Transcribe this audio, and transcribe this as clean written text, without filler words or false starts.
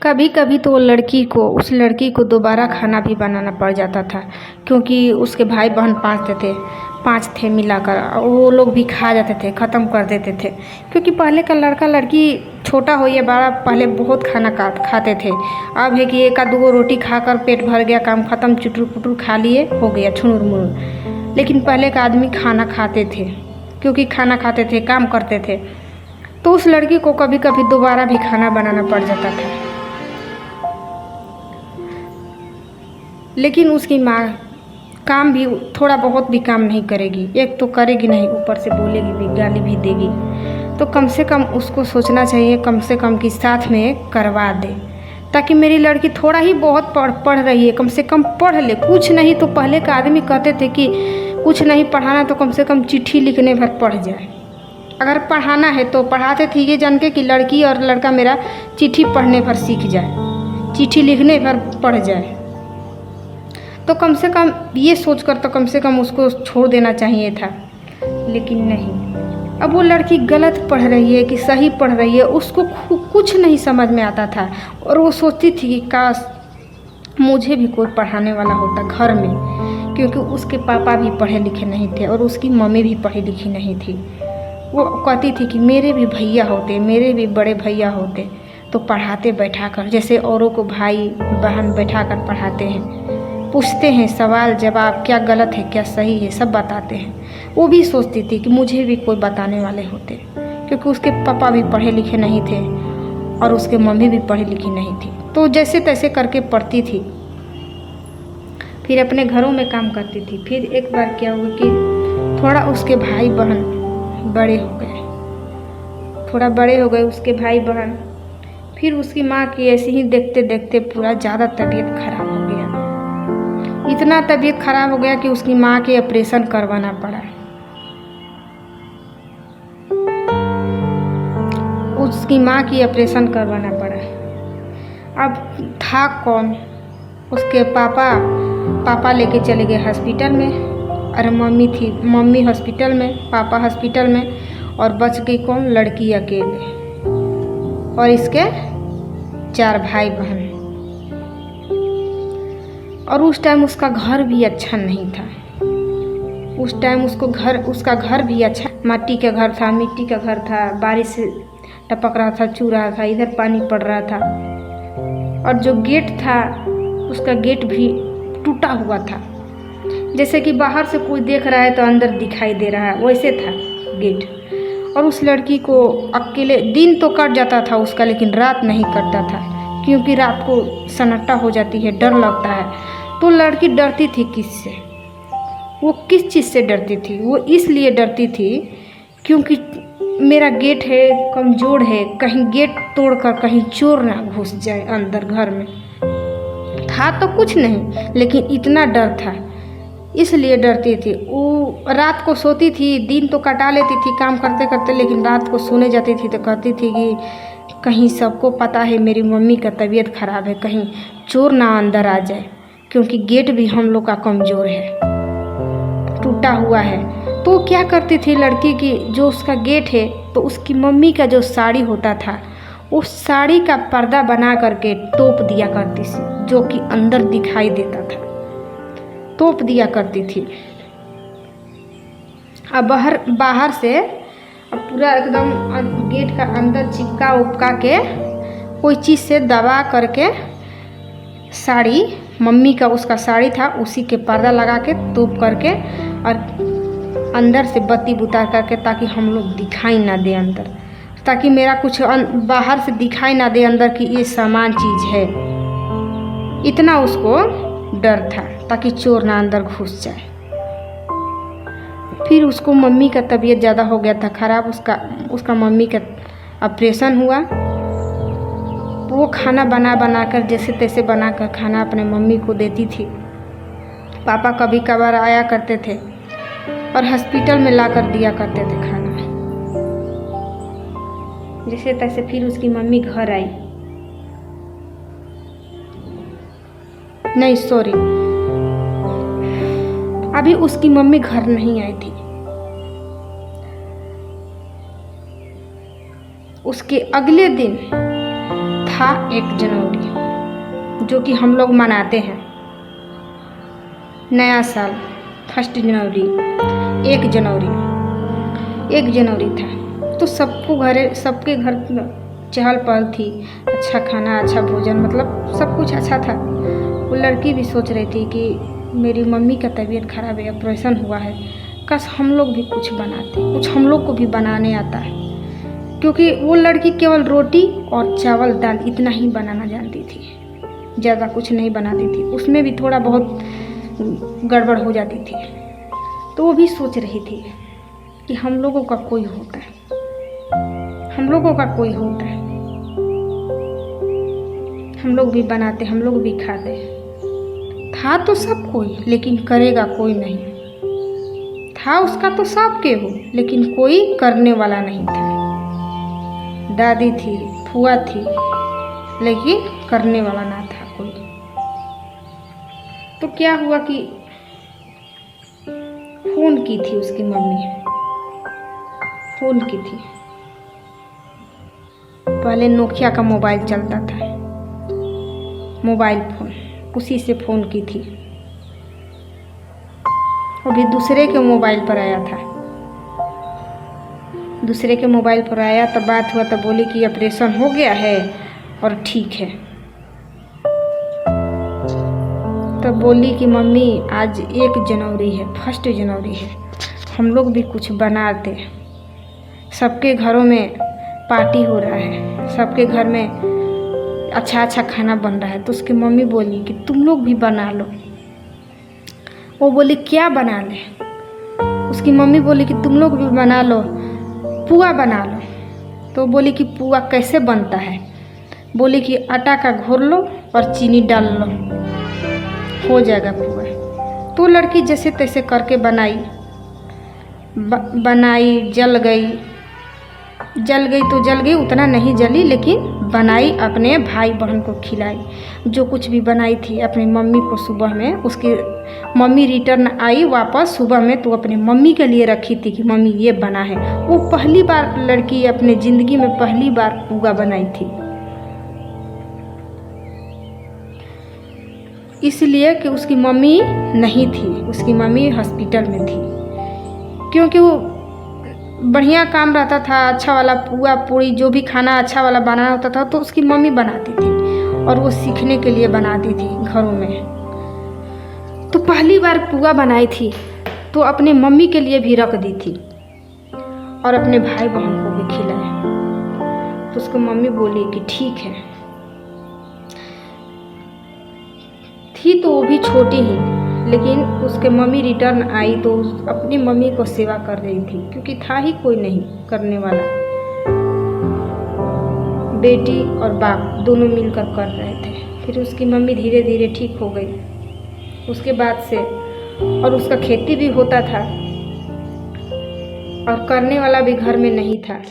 कभी कभी तो उस लड़की को दोबारा खाना भी बनाना पड़ जाता था, क्योंकि उसके भाई बहन पाँच थे मिलाकर, और वो लोग भी खा जाते थे, ख़त्म कर देते थे। क्योंकि पहले का लड़का लड़की छोटा हो या बड़ा, पहले बहुत खाना खाते थे। अब है कि एक आध दो रोटी खाकर पेट भर गया, काम ख़त्म, चुटुर पुटुर खा लिए, हो गया छुनुर मुनुर। लेकिन पहले का आदमी खाना खाते थे, क्योंकि खाना खाते थे, काम करते थे। तो उस लड़की को कभी कभी दोबारा भी खाना बनाना पड़ जाता था। लेकिन उसकी माँ काम भी, थोड़ा बहुत भी काम नहीं करेगी, एक तो करेगी नहीं, ऊपर से बोलेगी भी, गाली भी देगी। तो कम से कम उसको सोचना चाहिए, कम से कम कि साथ में करवा दे, ताकि मेरी लड़की थोड़ा ही बहुत पढ़ रही है, कम से कम पढ़ ले। कुछ नहीं तो पहले का आदमी कहते थे कि कुछ नहीं पढ़ाना तो कम से कम चिट्ठी लिखने भर पढ़ जाए। अगर पढ़ाना है तो पढ़ाते थे ये जान के कि लड़की और लड़का मेरा चिट्ठी पढ़ने भर सीख जाए, चिट्ठी लिखने भर पढ़ जाए। तो कम से कम ये सोचकर तो कम से कम उसको छोड़ देना चाहिए था, लेकिन नहीं। अब वो लड़की गलत पढ़ रही है कि सही पढ़ रही है, उसको कुछ नहीं समझ में आता था। और वो सोचती थी कि काश मुझे भी कोई पढ़ाने वाला होता घर में, क्योंकि उसके पापा भी पढ़े लिखे नहीं थे और उसकी मम्मी भी पढ़ी लिखी नहीं थी। वो कहती थी कि मेरे भी भैया होते, मेरे भी बड़े भैया होते तो पढ़ाते बैठा कर, जैसे औरों को भाई बहन बैठा कर पढ़ाते हैं, पूछते हैं सवाल जवाब, क्या गलत है क्या सही है सब बताते हैं। वो भी सोचती थी कि मुझे भी कोई बताने वाले होते, क्योंकि उसके पापा भी पढ़े लिखे नहीं थे और उसके मम्मी भी पढ़ी लिखी नहीं थी। तो जैसे तैसे करके पढ़ती थी, फिर अपने घरों में काम करती थी। फिर एक बार क्या हुआ कि थोड़ा उसके भाई बहन बड़े हो गए, थोड़ा बड़े हो गए उसके भाई बहन। फिर उसकी माँ की ऐसे ही देखते देखते पूरा ज़्यादा तबीयत खराब हो गया। इतना तबीयत खराब हो गया कि उसकी माँ के ऑपरेशन करवाना पड़ा। उसकी माँ की ऑपरेशन करवाना पड़ा। अब था कौन, उसके पापा लेके चले गए हॉस्पिटल में। अरे मम्मी हॉस्पिटल में, पापा हॉस्पिटल में, और बच गई कौन, लड़की अकेले और इसके 4 भाई बहन। और उस टाइम उसका घर भी अच्छा नहीं था। उस टाइम उसका घर भी अच्छा, मिट्टी का घर था, बारिश से टपक रहा था, चू रहा था, इधर पानी पड़ रहा था। और जो गेट था उसका गेट भी टूटा हुआ था, जैसे कि बाहर से कोई देख रहा है तो अंदर दिखाई दे रहा है, वैसे था गेट। और उस लड़की को अकेले, दिन तो कट जाता था उसका, लेकिन रात नहीं कटता था, क्योंकि रात को सन्नाटा हो जाती है, डर लगता है। तो लड़की डरती थी किससे, वो किस चीज़ से डरती थी, वो इसलिए डरती थी क्योंकि मेरा गेट है, कमज़ोर है, कहीं गेट तोड़कर कहीं चोर ना घुस जाए अंदर घर में। था तो कुछ नहीं, लेकिन इतना डर था, इसलिए डरती थी। वो रात को सोती थी, दिन तो कटा लेती थी काम करते करते, लेकिन रात को सोने जाती थी तो कहती थी कि कहीं सबको पता है मेरी मम्मी का तबीयत खराब है, कहीं चोर ना अंदर आ जाए, क्योंकि गेट भी हम लोग का कमज़ोर है, टूटा हुआ है। तो क्या करती थी लड़की की, जो उसका गेट है, तो उसकी मम्मी का जो साड़ी होता था, उस साड़ी का पर्दा बना करके तोप दिया करती थी, जो कि अंदर दिखाई देता था, तोप दिया करती थी। अब बाहर से पूरा एकदम गेट का अंदर चिपका उपका के कोई चीज़ से दबा करके साड़ी, मम्मी का उसका साड़ी था, उसी के पर्दा लगा के तोप करके और अंदर से बत्ती बुता करके, ताकि हम लोग दिखाई ना दे अंदर, ताकि मेरा कुछ बाहर से दिखाई ना दे अंदर कि ये सामान चीज़ है। इतना उसको डर था, ताकि चोर ना अंदर घुस जाए। फिर उसको मम्मी का तबीयत ज़्यादा हो गया था खराब, उसका मम्मी का ऑपरेशन हुआ। वो खाना बना कर, जैसे तैसे बना कर खाना अपने मम्मी को देती थी। पापा कभी कभार आया करते थे और हॉस्पिटल में ला कर दिया करते थे खाना, जैसे तैसे। फिर उसकी मम्मी घर आई, नहीं सॉरी, अभी उसकी मम्मी घर नहीं आई थी। उसके अगले दिन था था 1 जनवरी, जो कि हम लोग मनाते हैं नया साल। 1 जनवरी, 1 जनवरी, 1 जनवरी था। तो सबके घर चहल पहल थी, अच्छा खाना, अच्छा भोजन, मतलब सब कुछ अच्छा था। वो लड़की भी सोच रही थी कि मेरी मम्मी का तबीयत खराब है, ऑपरेशन हुआ है, काश हम लोग भी कुछ बनाते, कुछ हम लोग को भी बनाने आता है। क्योंकि वो लड़की केवल रोटी और चावल दाल इतना ही बनाना जानती थी, ज़्यादा कुछ नहीं बनाती थी, उसमें भी थोड़ा बहुत गड़बड़ हो जाती थी। तो वो भी सोच रही थी कि हम लोगों का कोई होता है, हम लोगों का कोई होता है, हम लोग भी बनाते, हम लोग भी खाते। था तो सब कोई, लेकिन करेगा कोई नहीं। था उसका तो सब के हो, लेकिन कोई करने वाला नहीं था। दादी थी, फुआ थी, लेकिन करने वाला ना था कोई। तो क्या हुआ कि फ़ोन की थी उसकी मम्मी, फ़ोन की थी। पहले नोकिया का मोबाइल चलता था, मोबाइल फ़ोन, उसी से फ़ोन की थी। वो भी दूसरे के मोबाइल पर आया था, दूसरे के मोबाइल पर आया। तब बात हुआ, तब बोली कि ऑपरेशन हो गया है और ठीक है। तब बोली कि मम्मी आज 1 जनवरी है, 1 जनवरी है, हम लोग भी कुछ बनाते। सबके घरों में पार्टी हो रहा है, सबके घर में अच्छा अच्छा खाना बन रहा है। तो उसकी मम्मी बोली कि तुम लोग भी बना लो। वो बोली क्या बना ले? उसकी मम्मी बोली कि तुम लोग भी बना लो, पुआ बना लो। तो बोली कि पुआ कैसे बनता है? बोली कि आटा का घोल लो और चीनी डाल लो, हो जाएगा पुआ। तो लड़की जैसे तैसे करके बनाई, जल गई तो जल गई, उतना नहीं जली, लेकिन बनाई, अपने भाई बहन को खिलाई। जो कुछ भी बनाई थी अपनी मम्मी को सुबह में, उसकी मम्मी रिटर्न आई वापस सुबह में, तो अपनी मम्मी के लिए रखी थी कि मम्मी ये बना है। वो पहली बार लड़की अपने ज़िंदगी में पहली बार पुआ बनाई थी, इसलिए कि उसकी मम्मी नहीं थी, उसकी मम्मी हॉस्पिटल में थी। क्योंकि वो बढ़िया काम रहता था, अच्छा वाला पुआ पूड़ी जो भी खाना अच्छा वाला बनाना होता था तो उसकी मम्मी बनाती थी, और वो सीखने के लिए बनाती थी घरों में। तो पहली बार पुआ बनाई थी तो अपने मम्मी के लिए भी रख दी थी और अपने भाई बहन को भी खिलाया। तो उसको मम्मी बोली कि ठीक है। थी तो वो भी छोटी ही, लेकिन उसके मम्मी रिटर्न आई तो अपनी मम्मी को सेवा कर रही थी, क्योंकि था ही कोई नहीं करने वाला। बेटी और बाप दोनों मिलकर कर रहे थे। फिर उसकी मम्मी धीरे धीरे ठीक हो गई उसके बाद से, और उसका खेती भी होता था और करने वाला भी घर में नहीं था।